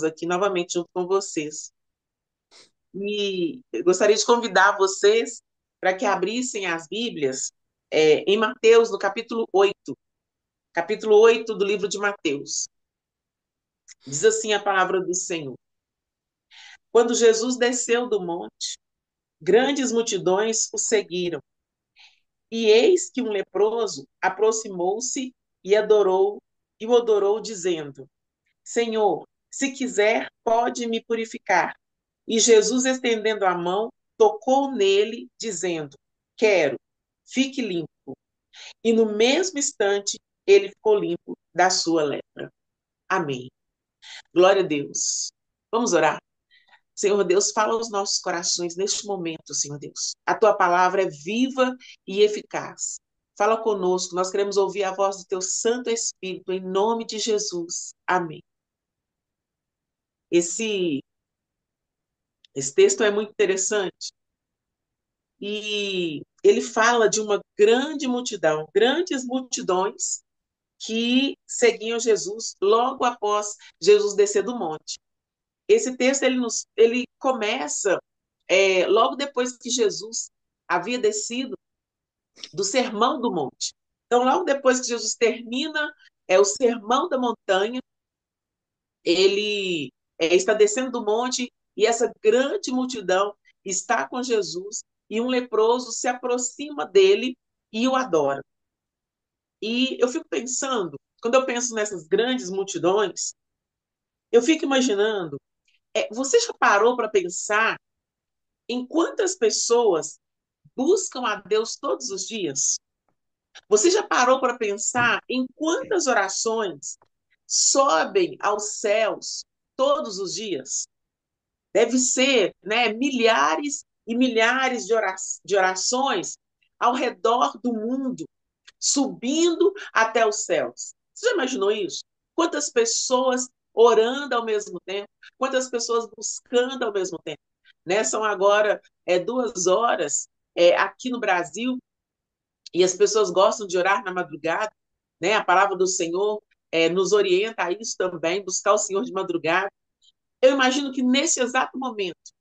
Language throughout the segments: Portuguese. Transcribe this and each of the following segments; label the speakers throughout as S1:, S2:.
S1: aqui novamente junto com vocês. E eu gostaria de convidar vocês para que abrissem as Bíblias em Mateus, no capítulo 8 do livro de Mateus. Diz assim a palavra do Senhor. Quando Jesus desceu do monte, grandes multidões o seguiram. E eis que um leproso aproximou-se e o adorou, dizendo: Senhor, se quiser, pode me purificar. E Jesus, estendendo a mão, tocou nele, dizendo: Quero, fique limpo. E no mesmo instante, ele ficou limpo da sua lepra. Amém. Glória a Deus. Vamos orar. Senhor Deus, fala aos nossos corações neste momento, Senhor Deus. A tua palavra é viva e eficaz. Fala conosco, nós queremos ouvir a voz do teu Santo Espírito, em nome de Jesus. Amém. Esse, esse texto é muito interessante e ele fala de uma grande multidão, grandes multidões que seguiam Jesus logo após Jesus descer do monte. Esse texto ele começa logo depois que Jesus havia descido do Sermão do Monte. Então, logo depois que Jesus termina o Sermão da Montanha, ele está descendo do monte e essa grande multidão está com Jesus e um leproso se aproxima dele e o adora. E eu fico pensando, quando eu penso nessas grandes multidões, eu fico imaginando, você já parou para pensar em quantas pessoas buscam a Deus todos os dias? Você já parou para pensar em quantas orações sobem aos céus todos os dias? Deve ser, né, milhares e milhares de orações ao redor do mundo, subindo até os céus. Você já imaginou isso? Quantas pessoas orando ao mesmo tempo? Quantas pessoas buscando ao mesmo tempo? Né? São agora 2 horas aqui no Brasil e as pessoas gostam de orar na madrugada, né? A palavra do Senhor nos orienta a isso também, buscar o Senhor de madrugada. Eu imagino que nesse exato momento,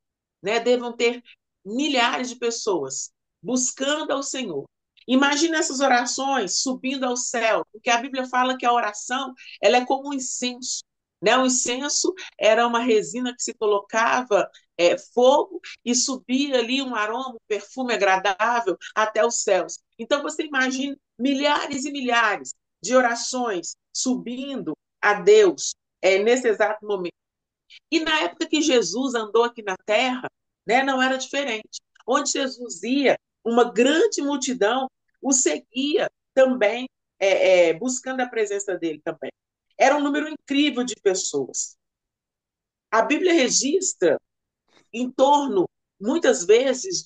S1: né, devam ter milhares de pessoas buscando ao Senhor. Imagina essas orações subindo ao céu, porque a Bíblia fala que a oração ela é como um incenso. Né? O incenso era uma resina que se colocava fogo e subia ali um aroma, um perfume agradável até os céus. Então você imagina milhares e milhares de orações subindo a Deus nesse exato momento. E na época que Jesus andou aqui na terra, né, não era diferente. Onde Jesus ia, uma grande multidão o seguia também, buscando a presença dele também. Era um número incrível de pessoas. A Bíblia registra em torno, muitas vezes,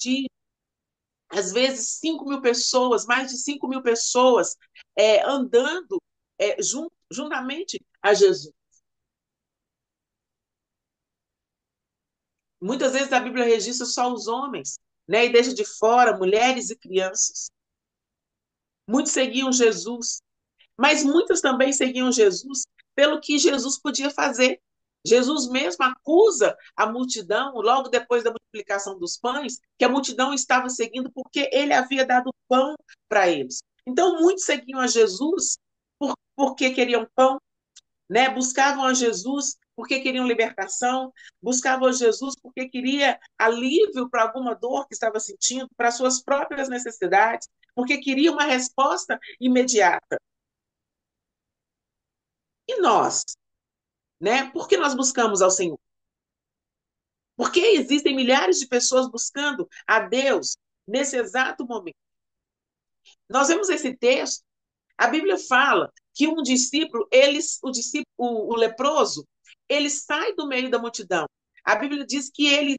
S1: às vezes, 5.000 pessoas, mais de 5.000 pessoas andando juntamente a Jesus. Muitas vezes a Bíblia registra só os homens, né? E deixa de fora mulheres e crianças. Muitos seguiam Jesus, mas muitos também seguiam Jesus pelo que Jesus podia fazer. Jesus mesmo acusa a multidão, logo depois da multiplicação dos pães, que a multidão estava seguindo porque ele havia dado pão para eles. Então, muitos seguiam a Jesus porque queriam pão, né? Buscavam a Jesus porque queriam libertação, buscavam a Jesus porque queria alívio para alguma dor que estava sentindo, para suas próprias necessidades, porque queria uma resposta imediata. E nós, né? Por que nós buscamos ao Senhor? Porque existem milhares de pessoas buscando a Deus nesse exato momento. Nós vemos esse texto, a Bíblia fala que um discípulo, o leproso, ele sai do meio da multidão. A Bíblia diz que ele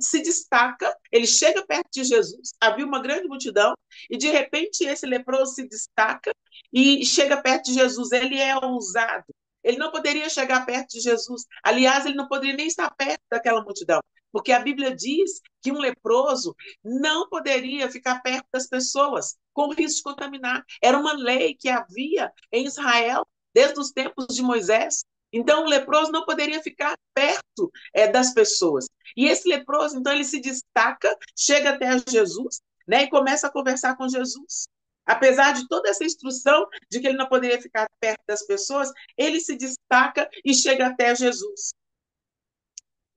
S1: se destaca, ele chega perto de Jesus, havia uma grande multidão, e de repente esse leproso se destaca e chega perto de Jesus. Ele é ousado, ele não poderia chegar perto de Jesus. Aliás, ele não poderia nem estar perto daquela multidão, porque a Bíblia diz que um leproso não poderia ficar perto das pessoas, com risco de contaminar. Era uma lei que havia em Israel desde os tempos de Moisés. Então, o leproso não poderia ficar perto das pessoas. E esse leproso, então, ele se destaca, chega até a Jesus, né, e começa a conversar com Jesus. Apesar de toda essa instrução de que ele não poderia ficar perto das pessoas, ele se destaca e chega até Jesus.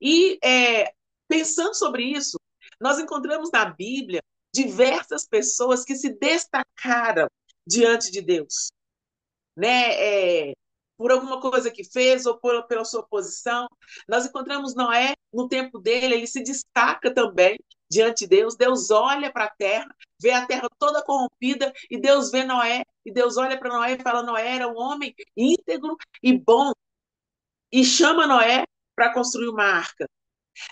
S1: E pensando sobre isso, nós encontramos na Bíblia diversas pessoas que se destacaram diante de Deus, né? Por alguma coisa que fez ou pela sua posição. Nós encontramos Noé, no tempo dele, ele se destaca também diante de Deus. Deus olha para a terra, vê a terra toda corrompida, e Deus vê Noé, e Deus olha para Noé e fala: Noé era um homem íntegro e bom, e chama Noé para construir uma arca.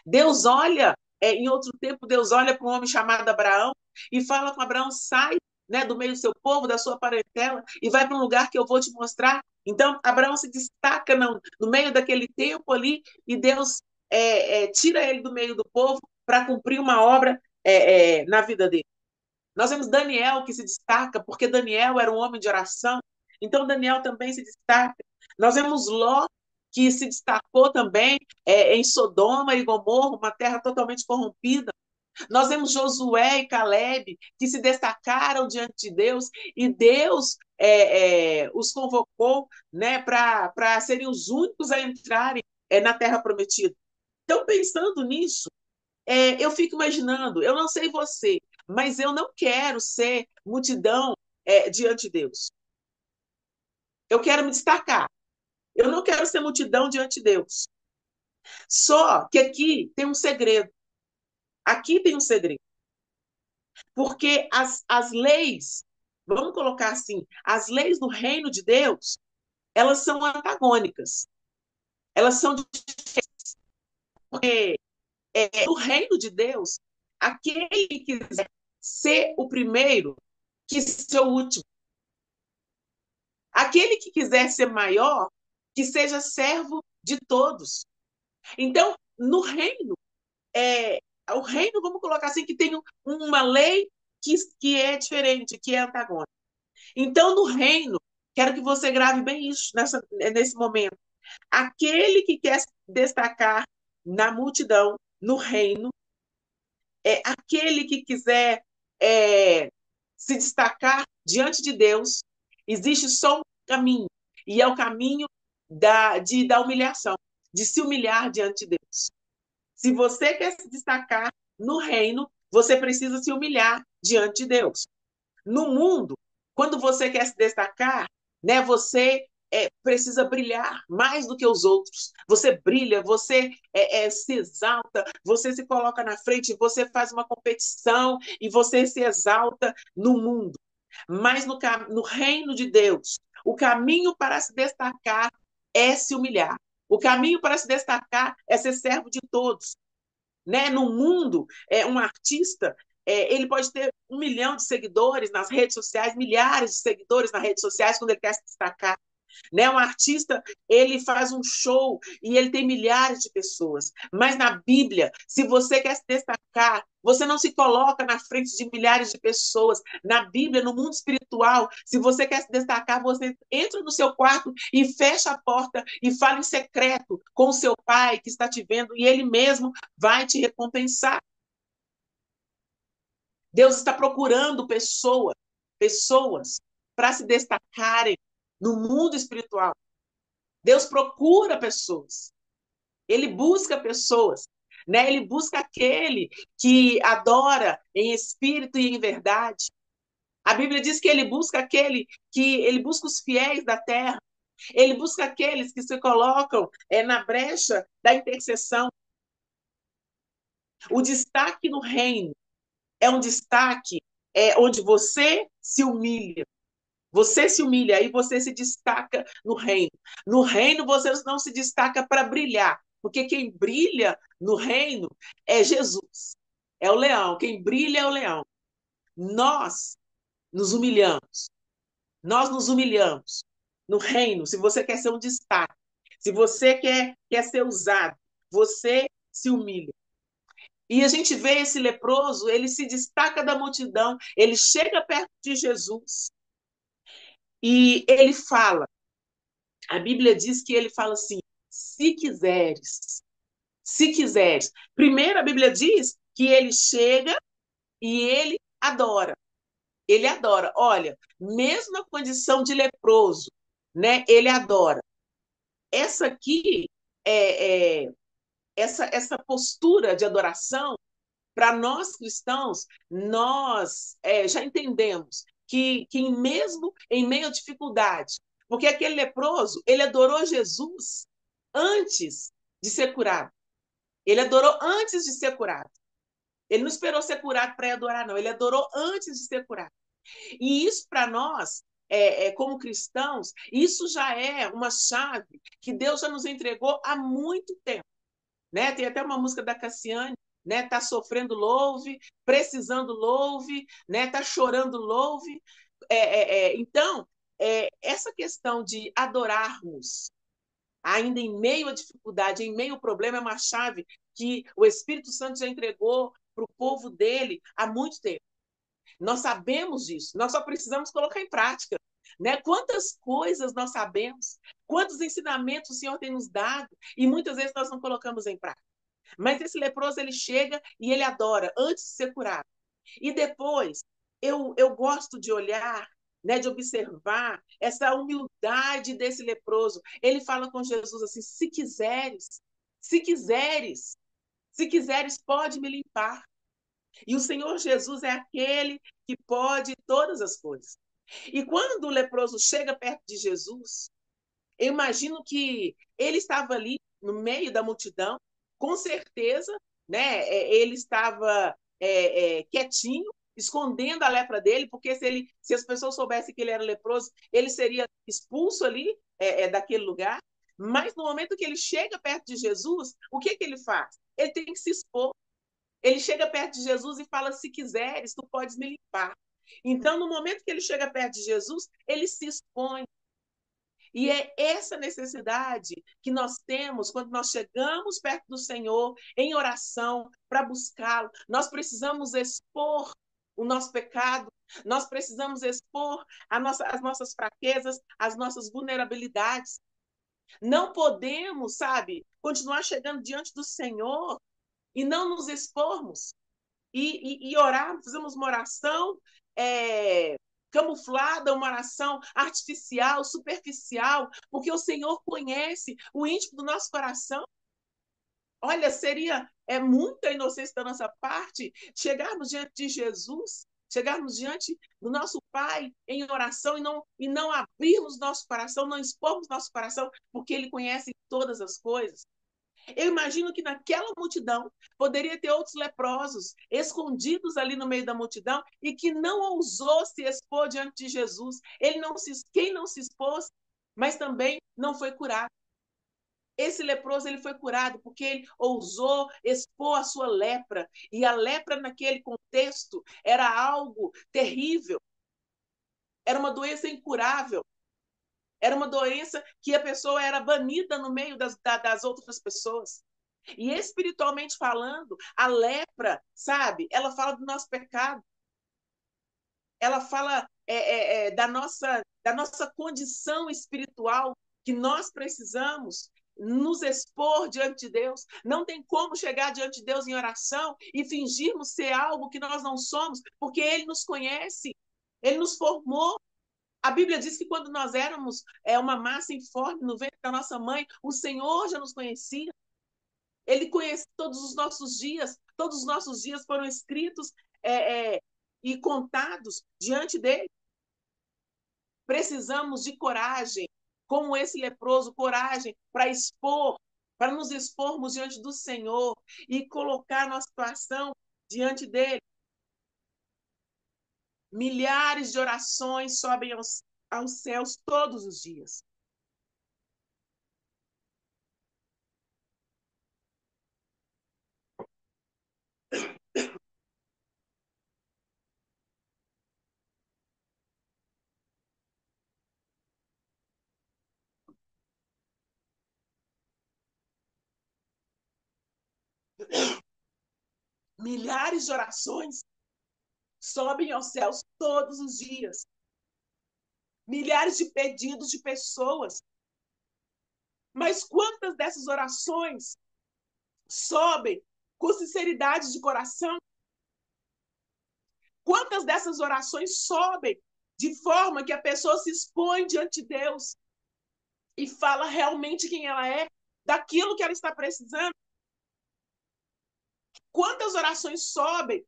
S1: Deus olha, em outro tempo, Deus olha para um homem chamado Abraão e fala com Abraão: sai, né, do meio do seu povo, da sua parentela, e vai para um lugar que eu vou te mostrar. Então, Abraão se destaca no meio daquele tempo ali, e Deus tira ele do meio do povo para cumprir uma obra na vida dele. Nós vemos Daniel, que se destaca, porque Daniel era um homem de oração, então Daniel também se destaca. Nós vemos Ló, que se destacou também em Sodoma e Gomorra, uma terra totalmente corrompida. Nós vemos Josué e Caleb, que se destacaram diante de Deus, e Deus os convocou, né, para serem os únicos a entrarem na terra prometida. Então, pensando nisso, eu fico imaginando, eu não sei você, mas eu não quero ser multidão diante de Deus. Eu quero me destacar. Eu não quero ser multidão diante de Deus. Só que aqui tem um segredo. Aqui tem um segredo. Porque as leis, vamos colocar assim, as leis do reino de Deus, elas são antagônicas. Elas são diferentes. Porque no reino de Deus, aquele que quiser ser o primeiro, que seja o último. Aquele que quiser ser maior, que seja servo de todos. Então, no reino, o reino, vamos colocar assim, que tem uma lei que é diferente, que é antagônica. Então, no reino, quero que você grave bem isso nesse momento. Aquele que quer se destacar na multidão, no reino, aquele que quiser se destacar diante de Deus, existe só um caminho, e é o caminho da humilhação, de se humilhar diante de Deus. Se você quer se destacar no reino, você precisa se humilhar diante de Deus. No mundo, quando você quer se destacar, né, você precisa brilhar mais do que os outros. Você brilha, você se exalta, você se coloca na frente, você faz uma competição e você se exalta no mundo. Mas no reino de Deus, o caminho para se destacar é se humilhar. O caminho para se destacar é ser servo de todos. Né? No mundo, um artista ele pode ter 1 milhão de seguidores nas redes sociais, milhares de seguidores nas redes sociais quando ele quer se destacar. Né? Um artista, ele faz um show e ele tem milhares de pessoas. Mas na Bíblia, se você quer se destacar, você não se coloca na frente de milhares de pessoas. Na Bíblia, no mundo espiritual, se você quer se destacar, você entra no seu quarto e fecha a porta e fala em secreto com o seu pai que está te vendo e ele mesmo vai te recompensar. Deus está procurando pessoas para se destacarem no mundo espiritual. Deus procura pessoas. Ele busca pessoas, né? Ele busca aquele que adora em espírito e em verdade. A Bíblia diz que ele busca os fiéis da terra. Ele busca aqueles que se colocam na brecha da intercessão. O destaque no reino é um destaque onde você se humilha. Você se humilha, aí você se destaca no reino. No reino você não se destaca para brilhar, porque quem brilha no reino é Jesus. É o leão, quem brilha é o leão. Nós nos humilhamos. Nós nos humilhamos no reino. Se você quer ser um destaque, se você quer ser usado, você se humilha. E a gente vê esse leproso, ele se destaca da multidão, ele chega perto de Jesus e ele fala. A Bíblia diz que ele fala assim: se quiseres, se quiseres. Primeiro, a Bíblia diz que ele chega e ele adora. Ele adora. Olha, mesmo na condição de leproso, né? Ele adora. Essa aqui essa postura de adoração para nós cristãos, nós já entendemos que mesmo em meio à dificuldade, porque aquele leproso, ele adorou Jesus antes de ser curado. Ele adorou antes de ser curado. Ele não esperou ser curado para adorar, não. Ele adorou antes de ser curado. E isso, para nós, como cristãos, isso já é uma chave que Deus já nos entregou há muito tempo. Né? Tem até uma música da Cassiane, né? Tá sofrendo, louve, precisando, louve, né? Tá chorando, louve. Então, essa questão de adorarmos, ainda em meio à dificuldade, em meio ao problema, é uma chave que o Espírito Santo já entregou para o povo dele há muito tempo. Nós sabemos disso, nós só precisamos colocar em prática. Né? Quantas coisas nós sabemos, quantos ensinamentos o Senhor tem nos dado, e muitas vezes nós não colocamos em prática. Mas esse leproso, ele chega e ele adora antes de ser curado. E depois, eu gosto de olhar, né, de observar essa humildade desse leproso. Ele fala com Jesus assim: se quiseres, se quiseres, se quiseres, pode me limpar. E o Senhor Jesus é aquele que pode todas as coisas. E quando o leproso chega perto de Jesus, eu imagino que ele estava ali no meio da multidão, com certeza, né? Ele estava quietinho, escondendo a lepra dele, porque se as pessoas soubessem que ele era leproso, ele seria expulso ali daquele lugar. Mas no momento que ele chega perto de Jesus, o que ele faz? Ele tem que se expor. Ele chega perto de Jesus e fala: se quiseres, tu podes me limpar. Então, no momento que ele chega perto de Jesus, ele se expõe. E é essa necessidade que nós temos quando nós chegamos perto do Senhor em oração para buscá-lo. Nós precisamos expor o nosso pecado, nós precisamos expor as nossas fraquezas, as nossas vulnerabilidades. Não podemos, sabe, continuar chegando diante do Senhor e não nos expormos e orarmos, fazemos uma oração camuflada, uma oração artificial, superficial, porque o Senhor conhece o íntimo do nosso coração. Olha, seria muita inocência da nossa parte chegarmos diante de Jesus, chegarmos diante do nosso Pai em oração e não abrirmos nosso coração, não expormos nosso coração, porque Ele conhece todas as coisas. Eu imagino que naquela multidão poderia ter outros leprosos escondidos ali no meio da multidão e que não ousou se expor diante de Jesus. Quem não se expôs, mas também não foi curado. Esse leproso ele foi curado porque ele ousou expor a sua lepra. E a lepra naquele contexto era algo terrível. Era uma doença incurável. Era uma doença que a pessoa era banida no meio das outras pessoas. E espiritualmente falando, a lepra, sabe, ela fala do nosso pecado, ela fala da nossa condição espiritual, que nós precisamos nos expor diante de Deus. Não tem como chegar diante de Deus em oração e fingirmos ser algo que nós não somos, porque Ele nos conhece, Ele nos formou. A Bíblia diz que quando nós éramos uma massa informe no ventre da nossa mãe, o Senhor já nos conhecia. Ele conhece todos os nossos dias foram escritos e contados diante dele. Precisamos de coragem, como esse leproso, coragem para expor, para nos expormos diante do Senhor e colocar nossa situação diante dele. Milhares de orações sobem aos céus todos os dias. Milhares de orações sobem aos céus todos os dias. Milhares de pedidos de pessoas Mas quantas dessas orações sobem com sinceridade de coração? Quantas dessas orações sobem de forma que a pessoa se expõe diante de Deus e fala realmente quem ela é, daquilo que ela está precisando? Quantas orações sobem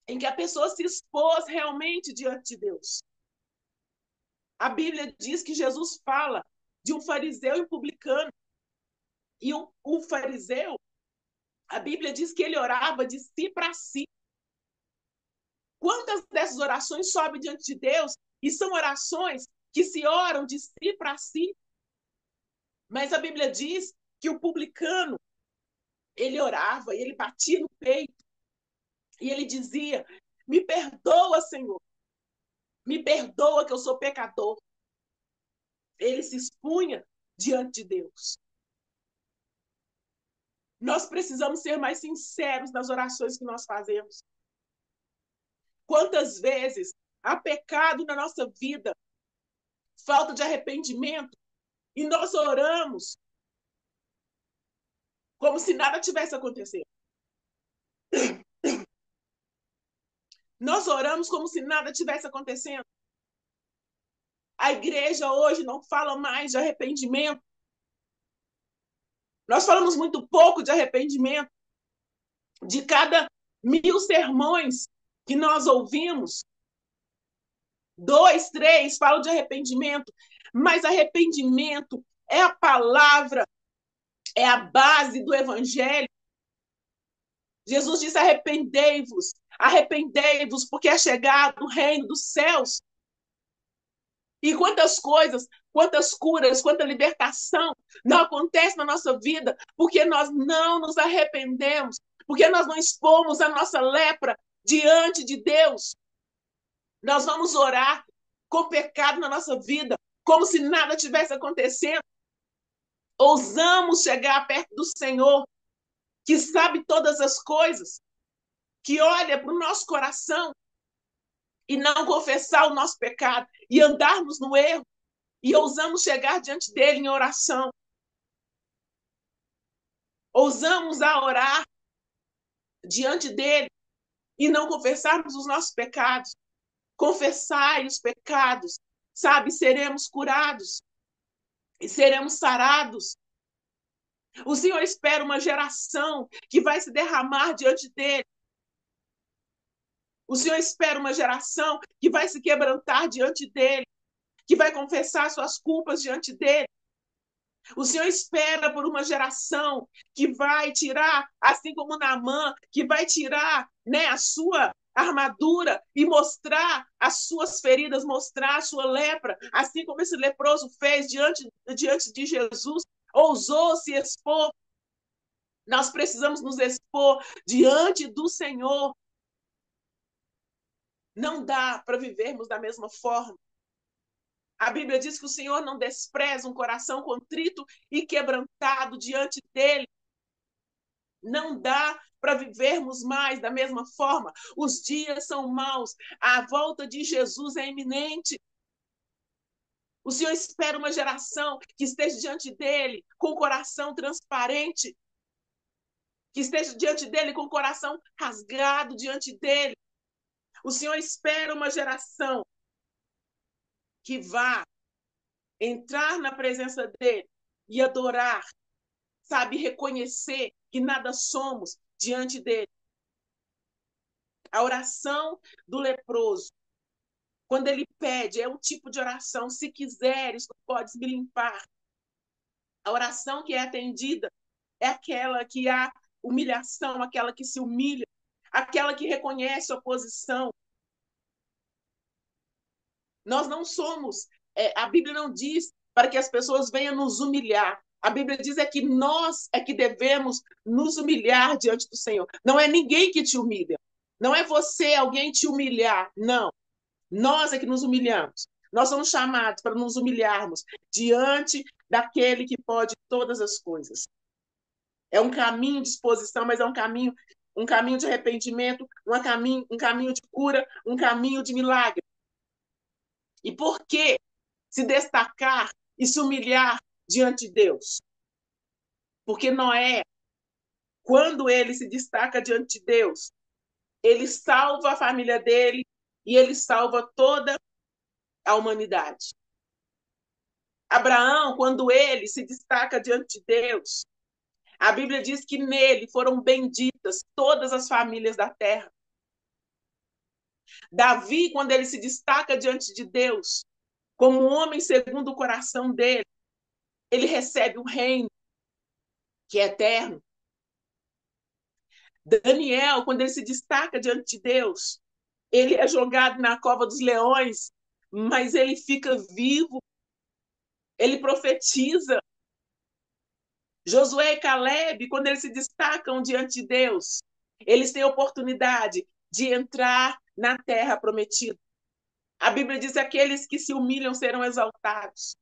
S1: em que a pessoa se expôs realmente diante de Deus? A Bíblia diz que Jesus fala de um fariseu e um publicano. E o fariseu, a Bíblia diz que ele orava de si para si. Quantas dessas orações sobem diante de Deus e são orações que se oram de si para si? Mas a Bíblia diz que o publicano, ele orava e ele batia no peito e ele dizia: me perdoa, Senhor, me perdoa que eu sou pecador. Ele se expunha diante de Deus. Nós precisamos ser mais sinceros nas orações que nós fazemos. Quantas vezes há pecado na nossa vida, falta de arrependimento, e nós oramos como se nada tivesse acontecido. Nós oramos como se nada tivesse acontecendo. A igreja hoje não fala mais de arrependimento. Nós falamos muito pouco de arrependimento. De cada 1000 sermões que nós ouvimos, 2, 3 falam de arrependimento. Mas arrependimento é a palavra, é a base do evangelho. Jesus disse: arrependei-vos, arrependei-vos, porque é chegado o reino dos céus. E quantas coisas, quantas curas, quanta libertação não acontece na nossa vida, porque nós não nos arrependemos, porque nós não expomos a nossa lepra diante de Deus. Nós vamos orar com pecado na nossa vida, como se nada tivesse acontecendo. Ousamos chegar perto do Senhor, que sabe todas as coisas, que olha para o nosso coração, e não confessar o nosso pecado e andarmos no erro, e ousamos chegar diante dele em oração. Ousamos a orar diante dele e não confessarmos os nossos pecados. Confessai os pecados, sabe? Seremos curados e seremos sarados. O Senhor espera uma geração que vai se derramar diante dele. O Senhor espera uma geração que vai se quebrantar diante dele, que vai confessar suas culpas diante dele. O Senhor espera por uma geração que vai tirar, assim como Naamã, que vai tirar, né, a sua armadura e mostrar as suas feridas, mostrar a sua lepra, assim como esse leproso fez diante de Jesus, ousou se expor. Nós precisamos nos expor diante do Senhor. Não dá para vivermos da mesma forma. A Bíblia diz que o Senhor não despreza um coração contrito e quebrantado diante dele. Não dá para vivermos mais da mesma forma. Os dias são maus. A volta de Jesus é iminente. O Senhor espera uma geração que esteja diante dele com o coração transparente, que esteja diante dele com o coração rasgado diante dele. O Senhor espera uma geração que vá entrar na presença dele e adorar, sabe, reconhecer que nada somos diante dele. A oração do leproso, quando ele pede, é um tipo de oração: se quiseres, tu podes me limpar. A oração que é atendida é aquela que há humilhação, aquela que se humilha, aquela que reconhece a posição. Nós não somos, a Bíblia não diz para que as pessoas venham nos humilhar. A Bíblia diz que nós é que devemos nos humilhar diante do Senhor. Não é ninguém que te humilha. Não é você, alguém te humilhar. Não. Nós é que nos humilhamos. Nós somos chamados para nos humilharmos diante daquele que pode todas as coisas. É um caminho de exposição, mas é um caminho de arrependimento, um caminho de cura, um caminho de milagre. E por que se destacar e se humilhar diante de Deus. Porque Noé, quando ele se destaca diante de Deus, ele salva a família dele e ele salva toda a humanidade. Abraão, quando ele se destaca diante de Deus, a Bíblia diz que nele foram benditas todas as famílias da terra. Davi, quando ele se destaca diante de Deus, como um homem segundo o coração dele, ele recebe um reino que é eterno. Daniel, quando ele se destaca diante de Deus, ele é jogado na cova dos leões, mas ele fica vivo, ele profetiza. Josué e Caleb, quando eles se destacam diante de Deus, eles têm a oportunidade de entrar na terra prometida. A Bíblia diz que aqueles que se humilham serão exaltados.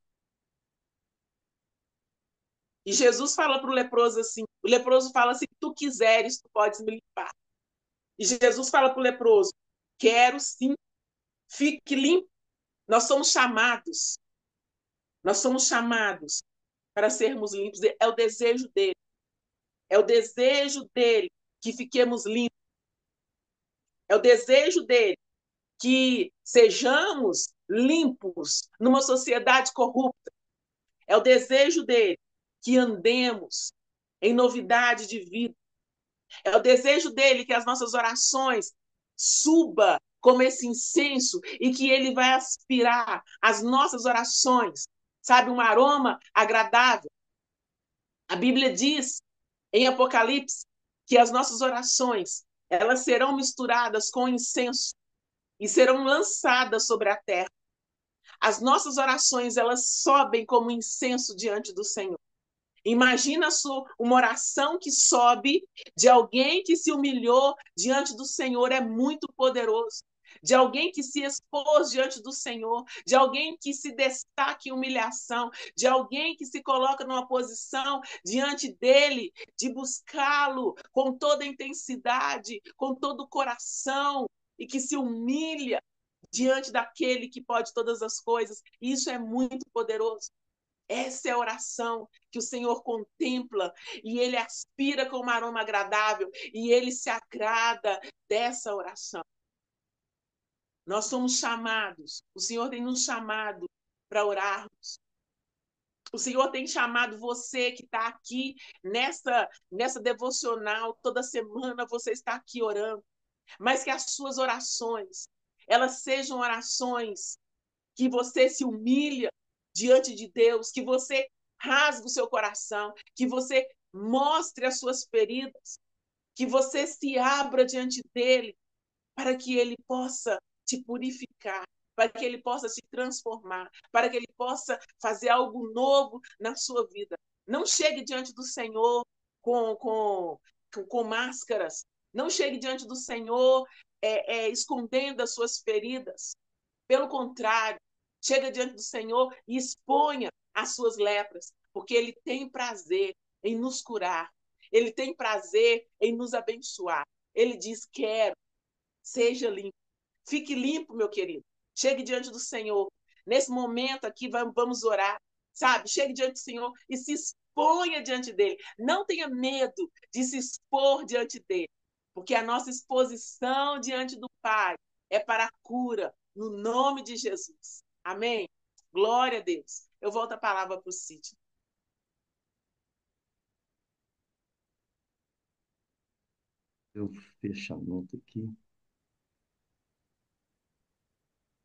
S1: E Jesus fala para o leproso assim, o leproso fala assim, tu quiseres, tu podes me limpar. E Jesus fala para o leproso, quero sim, fique limpo. Nós somos chamados para sermos limpos, é o desejo dele. É o desejo dele que fiquemos limpos. É o desejo dele que sejamos limpos numa sociedade corrupta. É o desejo dele que andemos em novidade de vida. É o desejo dele que as nossas orações suba como esse incenso e que ele vai aspirar as nossas orações, sabe, um aroma agradável. A Bíblia diz em Apocalipse que as nossas orações, elas serão misturadas com incenso e serão lançadas sobre a terra. As nossas orações, elas sobem como incenso diante do Senhor. Imagina uma oração que sobe de alguém que se humilhou diante do Senhor, é muito poderoso. De alguém que se expôs diante do Senhor, de alguém que se destaca em humilhação, de alguém que se coloca numa posição diante dele, de buscá-lo com toda a intensidade, com todo o coração, e que se humilha diante daquele que pode todas as coisas. Isso é muito poderoso. Essa é a oração que o Senhor contempla e ele aspira com um aroma agradável e ele se agrada dessa oração. Nós somos chamados, o Senhor tem nos chamado para orarmos. O Senhor tem chamado você que está aqui nessa devocional, toda semana você está aqui orando, mas que as suas orações, elas sejam orações que você se humilha diante de Deus, que você rasgue o seu coração, que você mostre as suas feridas, que você se abra diante dele, para que ele possa te purificar, para que ele possa te transformar, para que ele possa fazer algo novo na sua vida. Não chegue diante do Senhor com máscaras, não chegue diante do Senhor escondendo as suas feridas. Pelo contrário, chega diante do Senhor e exponha as suas lepras, porque Ele tem prazer em nos curar, Ele tem prazer em nos abençoar. Ele diz: quero, seja limpo. Fique limpo, meu querido. Chegue diante do Senhor. Nesse momento aqui, vamos orar, sabe? Chegue diante do Senhor e se exponha diante dele. Não tenha medo de se expor diante dele, porque a nossa exposição diante do Pai é para a cura, no nome de Jesus. Amém? Glória a Deus. Eu volto a palavra para o Cid.
S2: Eu fecho a nota aqui.